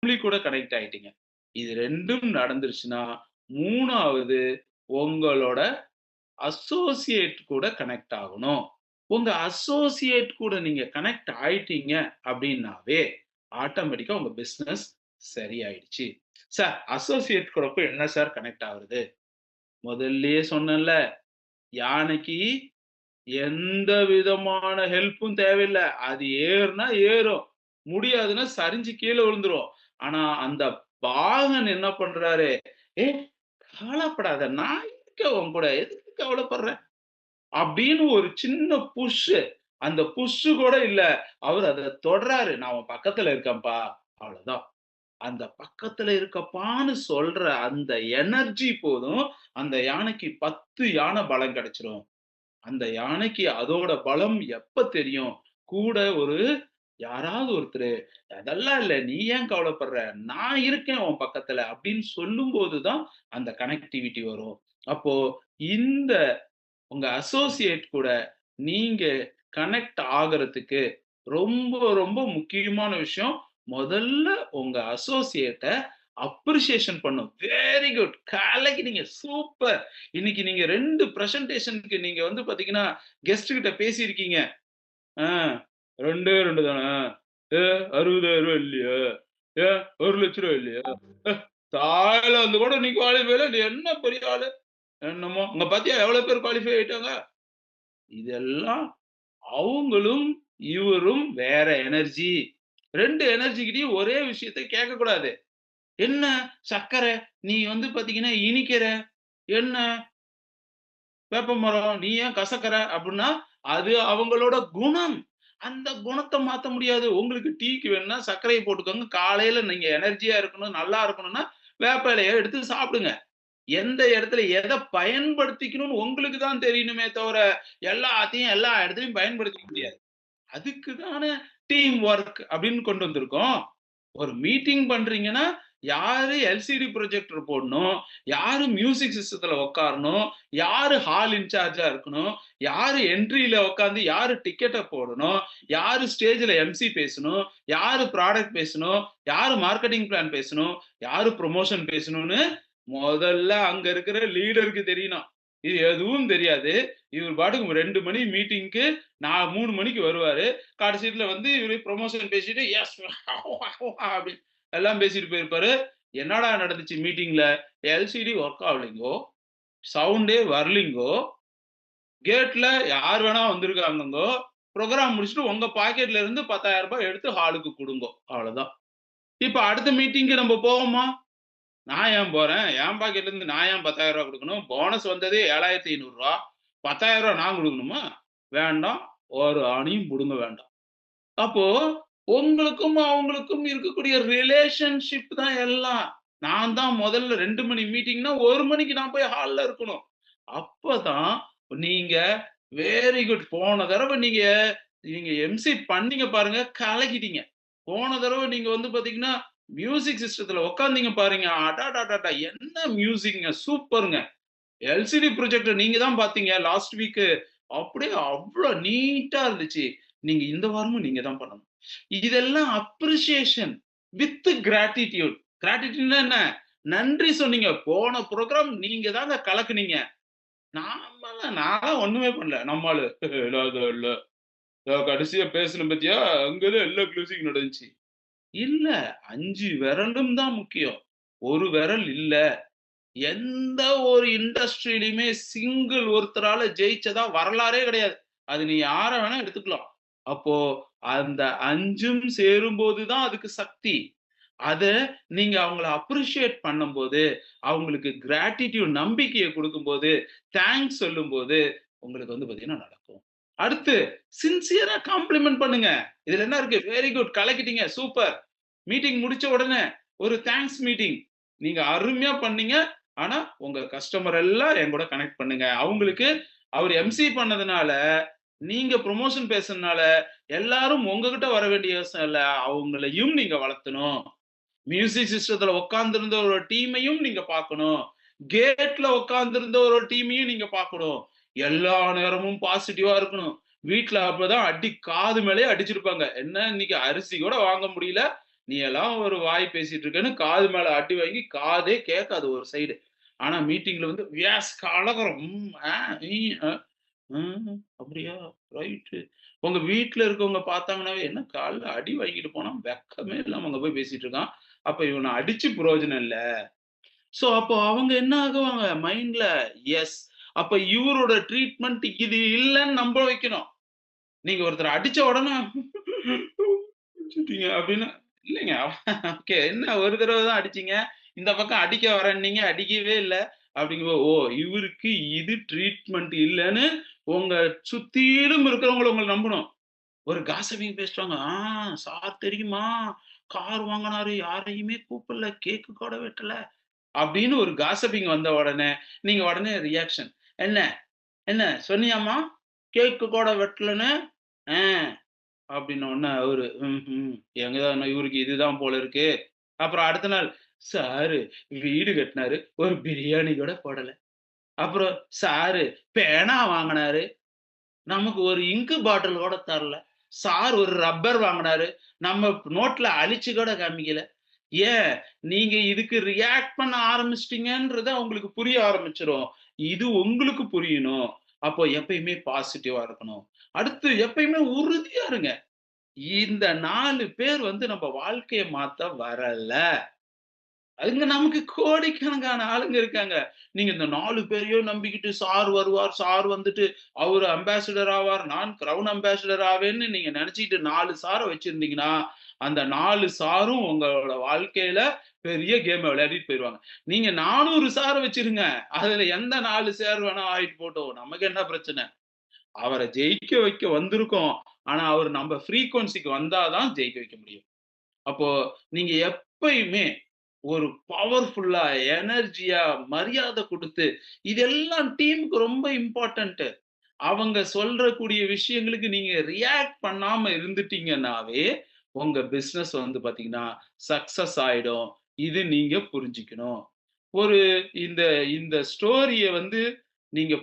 கூட கனெக்ட் ஆயிட்டீங்க. இது 2ம் நடந்துருச்சுன்னா, 3வது உங்களோட அசோசியேட் கூட கனெக்ட் ஆகணும். உங்க அசோசியேட் கூட நீங்க கனெக்ட் ஆயிட்டீங்க அப்டின்னாவே, ஆட்டோமேட்டிக்கா உங்க பிசினஸ் சரியாயிடுச்சு. சார் அசோசியேட் கூட போய் என்ன சார் கனெக்ட் ஆகுறது? முதல்லயே சொன்னேன்ல, யானைக்கு எந்த விதமான ஹெல்ப்பும் தேவையில்ல. அது ஏறுனா ஏறும். முடியாதுன்னா சரிஞ்சு கீழ விழுந்துரும். ஆனா அந்த பாகன் என்ன பண்றாரு? "ஏய் கவலைப்படாத. நான் இருக்கேன் உன் கூட. எதுக்கு கவலைப்படுற?" அப்படின்னு ஒரு சின்ன புஷ்ஷு. அந்த புஷ்ஷு கூட இல்ல. அவரு அத தொடுறாரு. "நான் உன் பக்கத்துல இருக்கேன்ப்பா." அவ்வளோதான். அந்த பக்கத்துல இருக்கப்பான்னு சொல்ற அந்த எனர்ஜி போதும், அந்த யானைக்கு 10 யானை பலம் கிடைச்சிரும். அந்த யானைக்கு அதோட பலம் எப்ப தெரியும்? கூட ஒரு யாராவது ஒருத்தரு, "அதெல்லாம் இல்ல. நீ ஏன் கவலைப்படுற? நான் இருக்கேன் உன் பக்கத்துல." அப்படின்னு சொல்லும்போது தான் அந்த கனெக்டிவிட்டி வரும். அப்போ இந்த உங்க அசோசியேட் கூட நீங்க கனெக்ட் ஆகுறதுக்கு ரொம்ப, ரொம்ப முக்கியமான விஷயம், முதல்ல உங்க அசோசியேட்ட அப்ரிசியேஷன் பண்ணணும். Very good. கலக்கிட்டீங்க. சூப்பர். இன்னைக்கு நீங்க 2 பிரசன்டேஷன்க்கு நீங்க வந்து பாத்தீங்கன்னா, கெஸ்ட் கிட்ட பேசியிருக்கீங்க. ஆ 2 2 தானா? 60,000 இல்லையா? 1,00,000 இல்லையா? அ தாய்லாந்து கூட நீ குவாலிஃபை இல்ல. நீ என்ன பெரிய ஆளு? என்னமோ அங்க பாத்தியா எவ்வளவு பேர் குவாலிஃபை ஆயிட்டாங்க? இதெல்லாம் அவங்களும், இவரும் வேற எனர்ஜி. 2 எனர்ஜிகிட்டயும் ஒரே விஷயத்த கேட்கக்கூடாது. "என்ன சர்க்கரை, நீ வந்து பாத்தீங்கன்னா இனிக்கிற. என்ன வேப்பமரம், நீ ஏன் கசக்குற?" அப்டின்னா, அது அவங்களோட குணம். அந்த குணத்த மாத்த முடியாது. உங்களுக்கு டீக்கு வேணும்னா சர்க்கரைய போட்டுக்கோங்க. காலையில நீங்க எனர்ஜியா இருக்கணும், நல்லா இருக்கணும்னா, வேப்ப இலைய எடுத்து சாப்பிடுங்க. எந்த இடத்துல எத பயன்படுத்திக்கணும்னு உங்களுக்கு தான் தெரியணுமே தவிர, எல்லாத்தையும் எல்லா இடத்துலயும் பயன்படுத்திக்க முடியாது. அதுக்கு தானே டீம் வொர்க் அப்படின்னு கொண்டு வந்திருக்கோம். ஒரு மீட்டிங் பண்றீங்கன்னா, யாரு எல்சிடி ப்ரொஜெக்டர் போடணும்? யாரு மியூசிக் சிஸ்டத்துல உட்காரணும்? யாரு ஹால் இன்சார்ஜா இருக்கணும்? யாரு என்ட்ரில உட்கார்ந்து யாரு டிக்கெட்ட போடணும்? யாரு ஸ்டேஜ்ல எம்சி பேசணும்? யாரு ப்ராடக்ட் பேசணும்? யாரு மார்க்கெட்டிங் பிளான் பேசணும்? யாரு புரமோஷன் பேசணும்னு மொதல்ல அங்க இருக்கிற லீடருக்கு தெரியணும். இது எதுவும் தெரியாது. இவரு பாட்டுக்கு 2 மணி மீட்டிங்க்கு நான் 3 மணிக்கு வருவாரு. கடைசில வந்து இவரு புரமோஷன் பேசிட்டு எஸ் அப்படின்னு எல்லாம் பேசிட்டு போயிருப்பாரு. என்னடா நடந்துச்சு மீட்டிங்ல? எல்சிடி ஒர்க் ஆவலைங்கோ. சவுண்டே வரலைங்கோ. கேட்ல யார் வேணா வந்திருக்காங்கங்கோ. புரோகிராம் முடிச்சுட்டு உங்க பாக்கெட்ல இருந்து ரூ. 10,000 எடுத்து ஹாலுக்கு குடுங்கோ. அவ்வளோதான். இப்ப அடுத்த மீட்டிங்க்கு நம்ம போவோமா? நான் ஏன் போறேன்? என் பாக்கெட்ல இருந்து நான் ஏன் ரூ. 10,000 குடுக்கணும்? போனஸ் வந்ததே ரூ. 7,500 ரூ. 10,000 நான் குடுக்கணுமா? வேண்டாம். ஒரு அணியும் புடுங்க வேண்டாம். அப்போ உங்களுக்கும், அவங்களுக்கும் இருக்கக்கூடிய ரிலேஷன்ஷிப் தான் எல்லாம். நான் தான் முதல்ல 2 மணி மீட்டிங்னா 1 மணிக்கு நான் போய் ஹால்ல இருக்கணும். அப்பதான் நீங்க வெரி குட். போன தடவ நீங்க நீங்க எம்சி பண்ணீங்க பாருங்க, கலக்கிட்டீங்க. போன தடவ நீங்க வந்து பாத்தீங்கன்னா, மியூசிக் சிஸ்டத்துல உட்கார்ந்தீங்க பாருங்க. அடடடடா! என்ன மியூசிக்ங்க. சூப்பர்ங்க. எல்சிடி ப்ரொஜெக்டர் நீங்க தான் பார்த்தீங்க லாஸ்ட் வீக்கு. அப்படியே அவ்ளோ நீட்டா இருந்துச்சு. நீங்க இந்த வாரமும் நீங்க தான் பண்ணணும். இதெல்லாம் அப்ரிசியேஷன் வித் கிராட்டிட்யூட். கிராட்டிட்யூட்னா என்ன? நன்றி சொன்னீங்க. போன புரோகிராம் நீங்க தாங்க கலக்குனீங்க. நான்லாம் ஒண்ணுமே பண்ணல. நம்ம ஆளு இல்ல அது இல்ல. கடைசியா பேசுனேன் பாத்தியா? அங்க தான் எல்லா க்ளோசிங் நடந்துச்சு. இல்ல 5 விரலும் தான் முக்கியம். ஒரு விரல் இல்ல. எந்த ஒரு இண்டஸ்ட்ரியிலயுமே சிங்கிள் ஒருத்தரால ஜெயிச்சதா வரலாறே கிடையாது. அது நீ யார வேணா எடுத்துக்கலாம். அப்போ அந்த 5ம் சேரும்போது தான் அதுக்கு சக்தி. அத நீங்க அவங்கள அப்ரிஷியேட் பண்ணும்போது, அவங்களுக்கு கிராட்டிட்யூட் நம்பிக்கைய குடுக்கும்போது, தேங்க்ஸ் சொல்லும்போது, உங்களுக்கு வந்து பார்த்தீங்கன்னா நடக்கும். அடுத்து சின்சியரா காம்ப்ளிமெண்ட் பண்ணுங்க. இதுல என்ன இருக்கு? வெரி குட் கலக்கிட்டீங்க. சூப்பர். மீட்டிங் முடிச்ச உடனே ஒரு தேங்க்ஸ் மீட்டிங். நீங்க அருமையா பண்ணீங்க. ஆனா, உங்க கஸ்டமர் எல்லாம் என்கூட கனெக்ட் பண்ணுங்க. அவங்களுக்கு அவரு எம்சி பண்ணதுனால, நீங்க புரமோஷன் பேசுனனால, எல்லாரும் உங்ககிட்ட வர வேண்டிய அவசியம் இல்ல. அவங்களையும் நீங்க வளர்த்தணும். மியூசிக் சிஸ்டத்துல உட்கார்ந்திருந்த ஒரு டீமையும் நீங்க பார்க்கணும். கேட்ல உட்கார்ந்திருந்த ஒரு டீமையும் நீங்க பார்க்கணும். எல்லா நேரமும் பாசிட்டிவா இருக்கணும். வீட்ல அப்பதான் அடி காது மேலயே அடிச்சிருப்பாங்க. என்ன இன்னைக்கு அரிசி கூட வாங்க முடியல. நீ எல்லாம் ஒரு வாய் பேசிட்டு இருக்கன்னு காது மேல அடி வாங்கி காதே கேட்காது ஒரு சைடு. ஆனா மீட்டிங்ல வந்து எஸ் கலக்குறோம். ம், ஆ, ஈ, அ, ம். அப்படியா? ரைட்டு. உங்க வீட்ல இருக்கவங்க பார்த்தாங்கன்னாவே, என்ன காலைல அடி வாங்கிட்டு போனா வெட்கமே இல்லாம அங்க போய் பேசிட்டு இருக்கான். அப்ப இவன அடிச்சு பிரயோஜனம் இல்ல. சோ, அப்போ அவங்க என்ன ஆகுவாங்க மைண்ட்ல, எஸ். அப்ப இவரோட ட்ரீட்மெண்ட் இது இல்லன்னு நம்ப வைக்கணும். நீங்க ஒருத்தர அடிச்ச உடனே அடிச்சுட்டீங்க அப்டின்னா, இல்லைங்க. ஓகே. என்ன ஒரு தடவ தான் அடிச்சீங்க. இந்த பக்கம் அடிக்க வரேன்னீங்க, அடிக்கவே இல்ல. அப்டிங்கும்போது, ஓ! இவருக்கு இது ட்ரீட்மெண்ட் இல்லன்னு உங்க சுத்திலும் இருக்கிறவங்கள உங்கள நம்பணும். ஒரு காசிப்பிங் பேசுறாங்க. சார் தெரியுமா? கார் வாங்குனாரு. யாரையுமே கூப்பிடல. கேக் கூட வெட்டல. அப்படின்னு ஒரு காசிப்பிங் வந்த உடனே, நீங்க உடனே ரியாக்ஷன். என்ன? என்ன சொன்னியாம்மா? கேக் கூட வெட்டலன்னு? ஆ அப்படின்ன உடனே அவரு, ம்ஹ்ம். எங்க இவருக்கு இதுதான் போல இருக்கு. அப்புறம் அடுத்த நாள், சாரு வீடு கட்டுனாரு. ஒரு பிரியாணி கூட போடல. அப்புறம் சாரு பேனா வாங்குனாரு. நமக்கு ஒரு இங்க் பாட்டில் கூட தரல. சார் ஒரு ரப்பர் வாங்குனாரு. நம்ம நோட்ல அழிச்சு கூட காமிக்கல. ஏன்? நீங்க இதுக்கு ரியாக்ட் பண்ண ஆரம்பிச்சுட்டீங்கன்றது அவங்களுக்கு புரிய ஆரம்பிச்சுரும். இது உங்களுக்கு புரியணும். அப்போ எப்பயுமே பாசிட்டிவா இருக்கணும். அடுத்து எப்பயுமே உறுதியா இருங்க. இந்த 4 பேர் வந்து நம்ம வாழ்க்கைய மாத்த வரல. அங்க நமக்கு கோடிக்கணக்கான ஆளுங்க இருக்காங்க. நீங்க இந்த 4 பேரையும் நம்பிக்கிட்டு சார் வருவார், சார் வந்துட்டு அவரு அம்பாசடர் ஆவார், நான் கிரவுன் அம்பாசடர் ஆவேன்னு நீங்க நெனச்சுக்கிட்டு 4 சார வச்சிருந்தீங்கன்னா, அந்த 4 சாரும் உங்களோட வாழ்க்கையில பெரிய கேம விளையாடிட்டு போயிருவாங்க. நீங்க 400 சார வச்சிருங்க. அதுல எந்த 4 சேர் வேணா ஆயிட்டு போட்டும். நமக்கு என்ன பிரச்சன? அவர ஜெயிக்க வைக்க வந்திருக்கோம். ஆனா, அவரு நம்ம ஃப்ரீக்வன்சிக்கு வந்தா தான் ஜெயிக்க வைக்க முடியும். அப்போ நீங்க எப்பயுமே ஒரு பவர்ஃபுல்லா, எனர்ஜியா, மரியாதை குடுத்து, இதெல்லாம் டீமுக்கு ரொம்ப இம்பார்ட்டன்ட். அவங்க சொல்றக்கூடிய விஷயங்களுக்கு நீங்க ரியாக்ட் பண்ணாம இருந்துட்டீங்கன்னாவே, உங்க பிசினஸ் வந்து பாத்தீங்கன்னா, சக்சஸ் ஆயிடும். இது நீங்க புரிஞ்சுக்கணும். ஒரு இந்த இந்த ஸ்டோரிய வந்து நீங்க